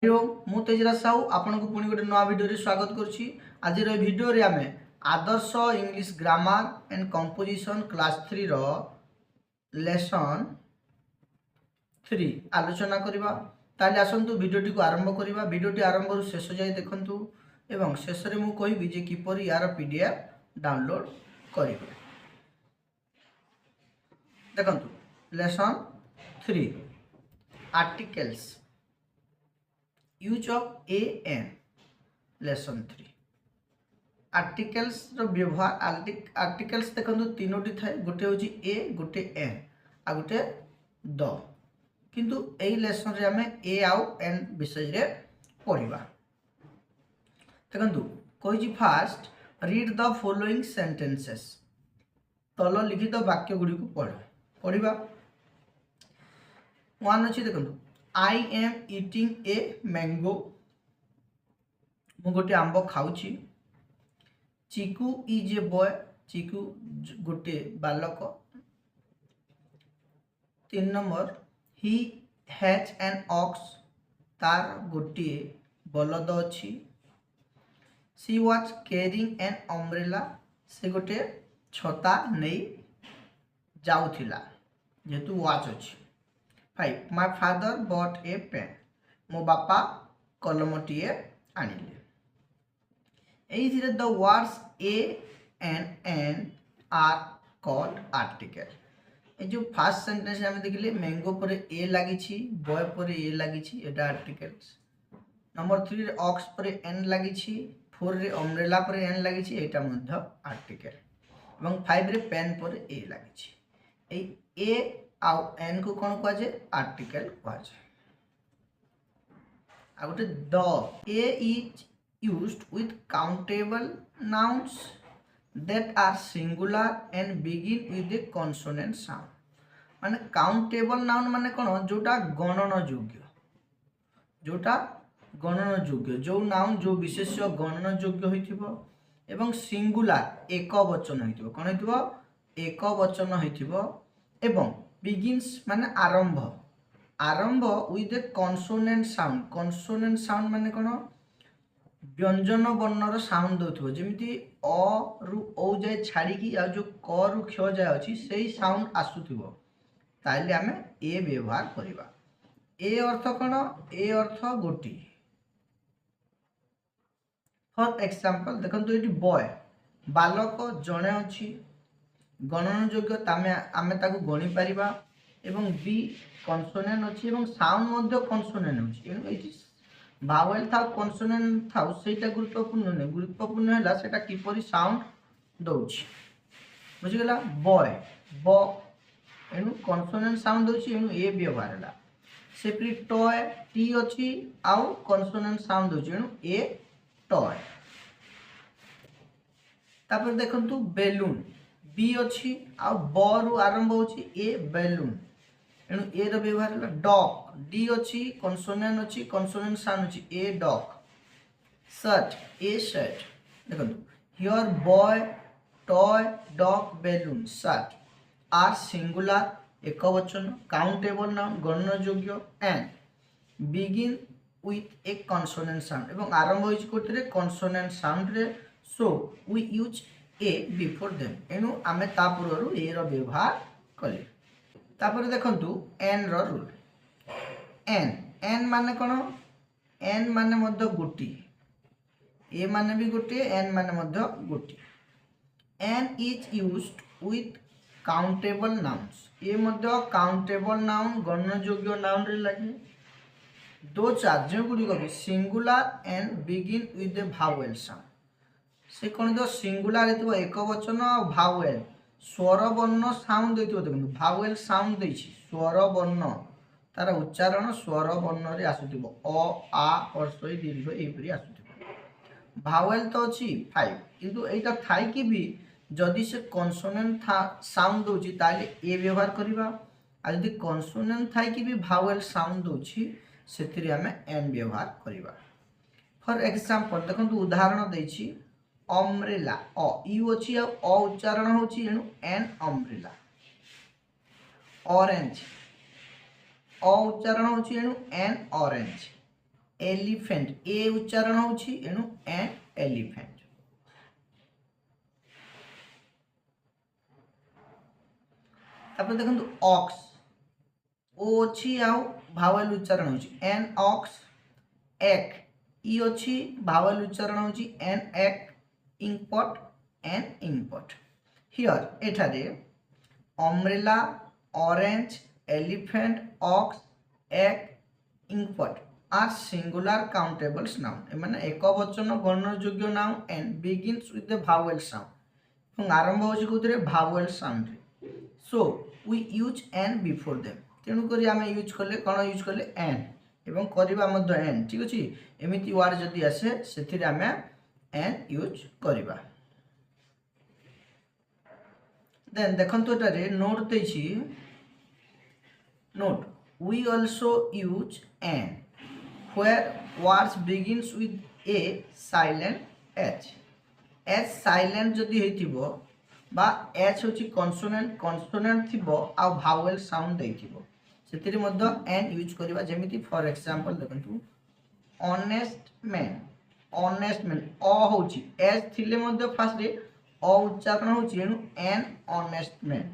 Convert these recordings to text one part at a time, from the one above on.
मु तेजराज साहू आपन को पुणी गोटे नया वीडियो स्वागत करुच्ची। आज वीडियो रे आमे Adarsh English grammar and composition class 3 रो लेसन 3 आलोचना करबा। ताले आसंतु वीडियोटी को आरंभ करबा। वीडियोटी आरंभ रु शेष जाय देखंतु एवं शेष रे मु कहिबी जे किपरि यार पीडीएफ डाउनलोड करिवे। देखंतु lesson 3 articles use of a an lesson 3 articles रो व्यवहार। आर्टिकल्स देखो तीनोटी थाए, गोटे हूँ ए, गोटे एन आ गोटे द। किंतु एई लेसन रे हमें ए आउ एन विषय रे पढ़िबा। देखो कहि fast read the following sentences. तल लिखित वाक्य गुडी को पढ़िबा। वन अछि देखो I am eating a mango। मु गोटे आंब खाऊची। Chiku is a boy. Chiku गोटे बालक। 3 number he has an ox. तार गोटे बलद अछि। She was carrying an umbrella. से गोटे छता नहीं जाउथिला जेतु वाच अछि। 5 my father bought a pen. मो बापा कलमटीए आनिले। The words a and an are called article. A जो फर्स्ट सेंटेंस हम देखिले मैंगो पर ए लागिछि, बॉय पर ए लागिछि, एटा आर्टिकल्स। नंबर 3 रे ऑक्स पर एन लागिछि, 4 रे अम्ब्रेला पर एन लागिछि, एटा मध्य आर्टिकल। एवं 5 रे पेन पर ए लागिछि। ए आउ एन को कौन कह जाए आर्टिकल कह जाए। आ गोटे the a is used with countable nouns that are singular and begin with a consonant sound. माने काउंटेबल नाउन माने कौन जोटा गणन योग्य, जोटा गणन योग्य, जो नाउन जो विशेष्य गणन योग्य होइथिबो एवं सिंगुलर एक वचन होइथिबो। कोन होइथिबो एक वचन होइथिबो एवं बिगिन्स माने आरंभ, आरंभ with a consonant sound. Consonant sound माने कोन व्यंजन वर्णर साउंड दोथबो। जेमिति अ रु ओ जाय छाड़ी की आ जो क रु क्ष जाय अछि सेही साउंड आसुथिबो, ताइले हमें ए व्यवहार करिबा। ए अर्थ कोन ए अर्थ गोटी। फॉर एग्जांपल देखंतु एटी बॉय बालक जणे अछि, गणन योग्य तामे आमे ताकू गणी परिबा एवं बी कॉन्सोनेंट अछि एवं साउंड मध्य कॉन्सोनेंट अछि। एनु एटी भावेल था कॉन्सोनेंट था सेटा गुरुत्वपूर्ण नै। गुरुत्वपूर्ण हैला सेटा किपरि साउंड दोछि बुझि गेला। बॉय ब एनु कॉन्सोनेंट साउंड दोछि, एनु ए व्यवहार हैला। सेपरी टॉय टी अछि आउ कॉन्सोनेंट साउंड दोछि, एनु ए टॉय। तापर देखंतु बेलून बी अछि आ ब रु आरंभ होछि ए बेलून, एनु ए रो व्यवहार है डॉग। डी अछि कॉन्सोनेंट अछि, कॉन्सोनेंट साउंड अछि a dog. Shirt a shirt. देखंतु here boy toy dog balloon shirt are singular एक वचन, काउंटेबल नाउन गणन योग्य and begin with a consonant sound एवं आरंभ होछि कोतरे कॉन्सोनेंट साउंड रे। So we use a before them, एनु आमे ता पूर्वरु ए रो व्यवहार कले। तापर देखंतु एन रो रूल। एन एन माने कोन एन माने मध्य गोटी, ए माने भी गोटे, एन माने मध्य गोटी। An is used with countable nouns. ए मध्य काउंटेबल नाउन गणन योग्य नाउन रे लागे। दो चार्ज गुडी को singular and begin with a vowel sound. से कौन दो सिंगुलर हेतु एक वचन और भावेल स्वर वर्ण साउंड देथिबो। देखो भावेल साउंड देछि, स्वर वर्ण तार उच्चारण स्वर वर्ण रे आसुथिबो। अ आ हर्षई दीर्घ एपरि आसुथिबो। भावेल तो अछि 5, किंतु एटा थाई कि भी जदि से कॉन्सोनेंट था साउंड दोछि ताले ए व्यवहार करिबा। आ जदि कॉन्सोनेंट थाई कि भी भावेल साउंड दोछि सेथिरे हमें एन व्यवहार करिबा। फॉर एग्जांपल देखंतु उदाहरण दैछि अम्ब्रेला अ यू अछि आ अ उच्चारण होछि, एनु एन अम्ब्रेला। ऑरेंज अ उच्चारण होछि, एनु एन ऑरेंज। एलिफेंट ए उच्चारण होची एनु एन एलिफेंट। तापर देखंतु ऑक्स ओ अछि आउ भावेल उच्चारण होची एन ऑक्स। एक ई अछि भावेल उच्चारण होची an egg. Inkpot an inkpot. Here एठारे umbrella orange elephant ox egg inkpot are singular countables noun माने एक वचन गणनयोग्य noun and begins with the vowel sound और आरंभ होची कोथरे भावेल साउंड रे। So we use an before them तेणु करी आमे यूज करले कोन यूज करले एन एवं करबा मध्य एन ठीक अछि। एमिति वर्ड जदी आसे सेथिरे आमे एन यूज करबा। देन देखंतु एटारे नोट देछि note we also use an where words begins with a silent h h silent जदी हेतिबो बा h होची कॉन्सोनेंट कॉन्सोनेंट थिबो आ भावेल साउंड देथिबो सेतिरे मध्य एन यूज करबा। जेमिति फॉर एग्जांपल देखंतु ऑनेस्ट मैन अ होची एच थिले मध्य फास्ट रे अ उच्चारण होची एनु an honest man.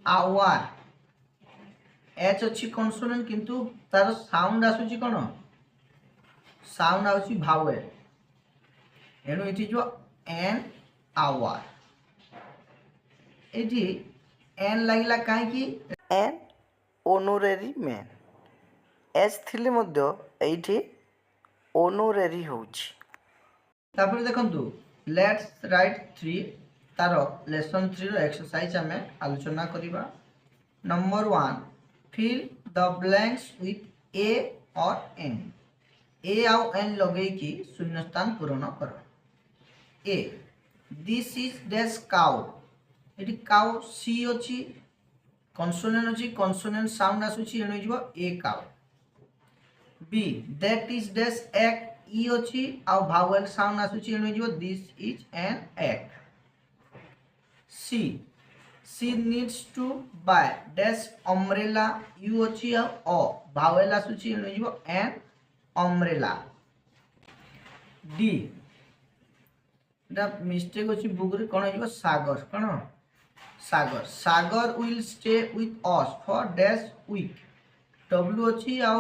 Hour H अछि कॉन्सोनेंट किंतु तार साउंड आसुची कोन साउंड आउची भावेल एनु इति जो एन आवर एठी एन लागिला काहे कि एन ऑनरेरी मैन एच थिले मध्य एठी ऑनरेरी होची। तापर देखंतु लेट्स राइट 3 तार लेसन 3 रो एक्सरसाइज हमें आलोचना करिबा। Number 1 fill the blanks with a और एन ए आउ एन लगे कि शून्य स्थान पूरण कर। A this is dash cow एटी काउ सी अछि कॉन्सोनेंट साउंड आसुची एनु हिजबो a cow. B that is dash egg E अछि आ भावेल साउंड आसुची एनु हिजबो this is an egg. C she needs to buy dash umbrella U अछि आ भावेल आसुची एनु हिजबो an umbrella. D the mistake अछि बुक रे कोन हिजबो सागर कोन Sagar Sagar will stay with us for dash week W अछि आ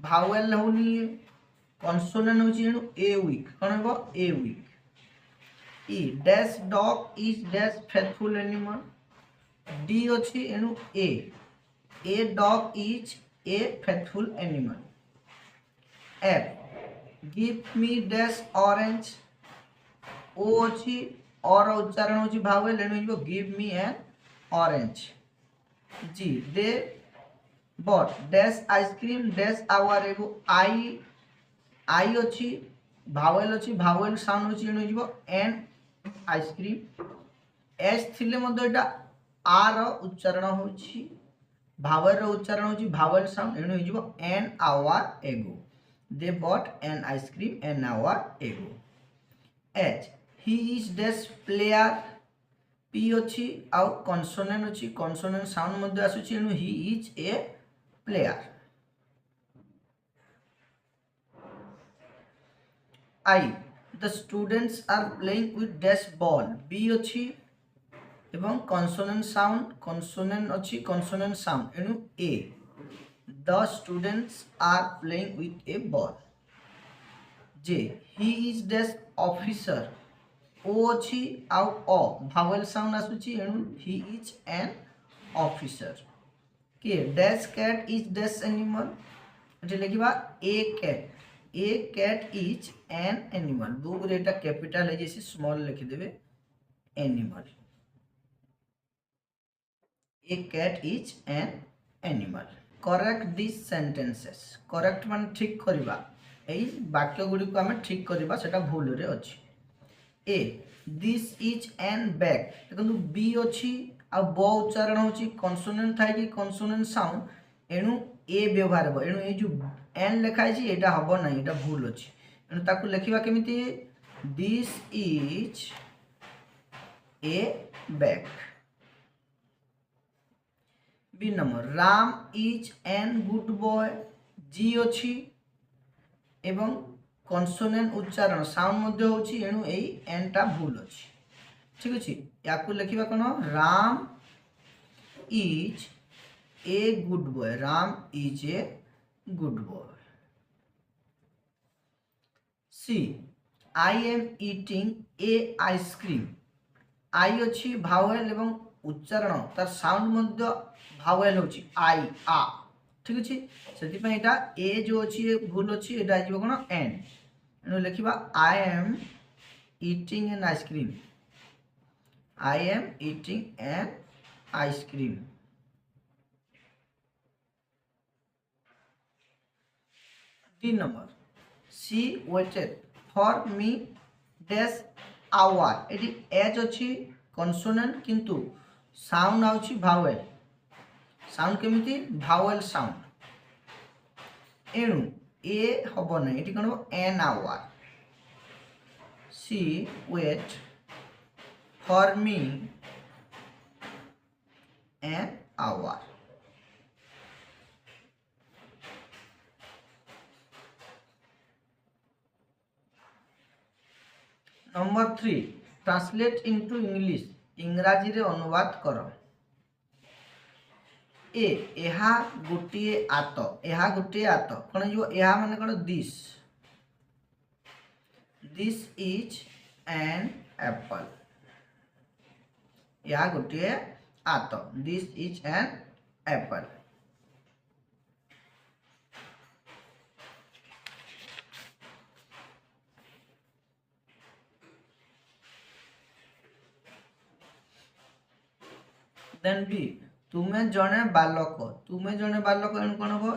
भावेल होनी कॉन्सोनेंट होची एनु ए वीक कोन हेबो a week. E dash dog is dash faithful animal D अछि एनु a dog is a faithful animal. F give me dash orange O अछि और उच्चारण होची भावेल एनु हिजबो give me an orange. G they bought dash ice cream dash hour ago I अछि vowel sound होची एनु हिजबो एन आइसक्रीम। एच थिले मध्य एटा आर उच्चारण होची भावेल रो उच्चारण होची भावेल साउंड एनु हिजबो an hour ago. They bought an ice cream an hour ago. H he is dash player P अछि आ कॉन्सोनेंट अछि कॉन्सोनेंट साउंड मध्य आसुची एनु he is a player. I the students are playing with dash ball B अछि एवं consonant अछि consonant sound एनु a the students are playing with a ball. J he is dash officer O अछि आ vowel sound आसुची एनु he is an officer. K dash cat is dash animal एठी लिखिबा a cat is an animal book रे एटा capital है जैसे स्मॉल लिखि देबे animal. A cat is an animal. Correct this sentences correct मान ठीक करबा एई वाक्य गुडी को हमें ठीक करबा सेटा भूल रे अछि। ए दिस इज एन बैग देखंतु बी अछि आ ब उच्चारण होची कॉन्सोनेंट थाई कि कॉन्सोनेंट साउंड एनु ए व्यवहार हो एनु ए जो एन लिखाई छी एटा हबो नै एटा भूल अछि एनु ताकू लिखिबा केमिति this is a bag. B number Ram is a good boy G अछि एवं कन्सोनेंट उच्चारण साउंड मध्य होची एणु एई एन टा भूल अछि ठीक अछि याकु लिखिबा कोन Ram is a good boy Ram is a good boy C I am eating a ice cream I अछि भावेल एवं उच्चारण तार साउंड मध्य भावेल होची आई आ ठीक अछि सेति पय एटा ए जो अछि भूल अछि एटा आइबो कोन एन एनु लिखिबा I am eating an ice cream I am eating an ice cream 3 number C waited for me dash hour एटी एज अछि कन्सोनेंट किंतु साउंड आउछि भावेल साउंड केमिति भावेल साउंड एणु ए हबो नै एटी कोन an hour C wait for me an hour number 3 translate into English इंग्राजी रे अनुवाद करो ए एहा गोटिए आत कोन जो एहा माने कोन दिस इज एन एप्पल एहा गोटिए आत this is an apple then बी तुम्हें जने बालक एनु कोन हो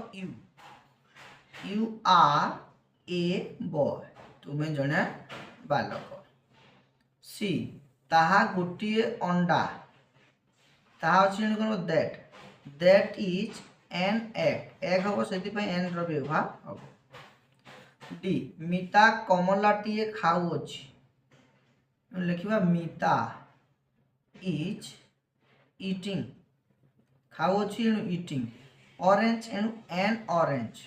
यू आर ए बॉय तुम्हें जने बालक सी ताहा गोटिए अंडा ताहा अछि एनु कोन दैट इज एन एग हो सेति पय एन रो व्यवहार हो डी मिता कमलाटिए खाउ अछि लिखिबा मिता इज eating खाओ छी एनु eating orange एनु an orange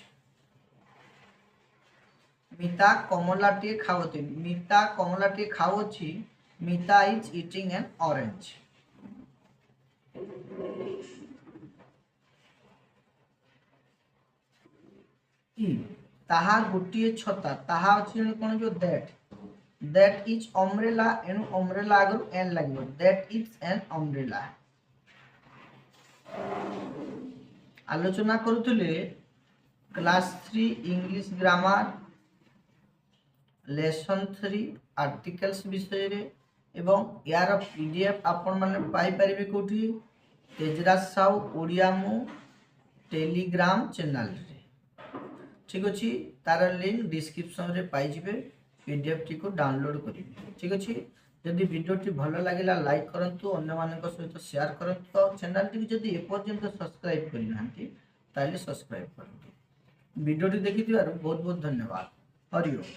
मिता कमलाटी खाओती मिता कमलाटी खाओ छी मिता is eating an orange ई ताहा गुटिए छता ताहा अछि एनु कोन जो that is umbrella एनु umbrella आगु n लागबो that is an umbrella आलोचना करुले class 3 English grammar lesson 3 articles विषय रे एवं यार पीडीएफ आपण माने पाई परिबे कोठी तेजराज साहू ओडिया मु टेलीग्राम चैनल रे ठीक अछि तार लिंक डिस्क्रिप्शन रे पाई जिवे पीडीएफ टी को डाउनलोड करिवे ठीक अछि जदि वीडियो टी भलो लागिला लाइक करंतु अन्य मानक सहित शेयर करंतु चैनल टी जदि ए पर्यंत सब्सक्राइब करिनांती ताले सब्सक्राइब करंतु वीडियो टी देखिथिबार बहुत बहुत धन्यवाद हरि ओम।